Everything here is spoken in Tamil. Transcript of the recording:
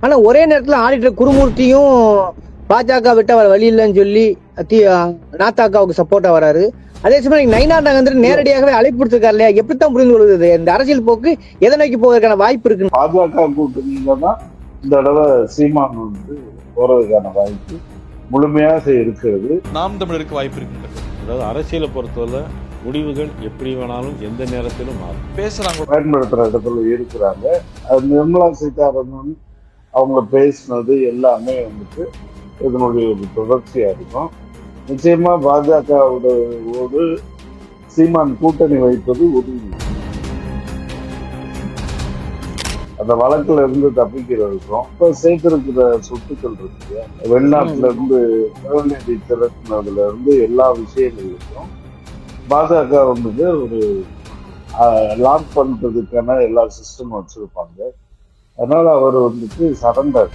ஆனா ஒரே நேரத்துல ஆடிட்டர் குருமூர்த்தியும் பாஜக விட்டு அவர் வழி இல்லைன்னு சொல்லி நாத்தாக்காவுக்கு சப்போர்ட்டா வராரு. அதே சமயம் நயினா நாகேந்திரன் நேரடியாகவே அழைப்பு கொடுத்திருக்காரு இல்லையா? எப்படித்தான் புரிந்து கொள்வது இந்த அரசியல் போக்கு எதை நோக்கி போவதற்கான வாய்ப்பு இருக்கு? பாஜக கூட்டணியில தான் இந்த தடவை சீமான் போறதுக்கான வாய்ப்பு முழுமையாக இருக்கிறது. நாம் தமிழருக்கு வாய்ப்பு இருக்கு. அதாவது அரசியலை பொறுத்தவரை முடிவுகள் எப்படி வேணாலும் எந்த நேரத்திலும் மாறும். பேசுறாங்க, பயன்படுத்துற இடத்துல இருக்கிறாங்க. அது நிர்மலா சீதாராமன் அவங்க பேசினது எல்லாமே இதனுடைய ஒரு தொடர்ச்சியா இருக்கும். நிச்சயமா பாஜகவோடு சீமான் கூட்டணி வைப்பது உறுதி. அந்த வழக்குல இருந்து தப்பிக்கிறதுக்கும் இப்ப சேர்த்திருக்கிற சொத்துக்கள் இருக்கு, வெளிநாட்டுல இருந்து நிதி திரட்டினதுல இருந்து எல்லா விஷயங்களுக்கும் பாஜக ஒரு லாக் பண்றதுக்கான எல்லா சிஸ்டமும் வச்சிருப்பாங்க. அதனால அவர் சரண்டர்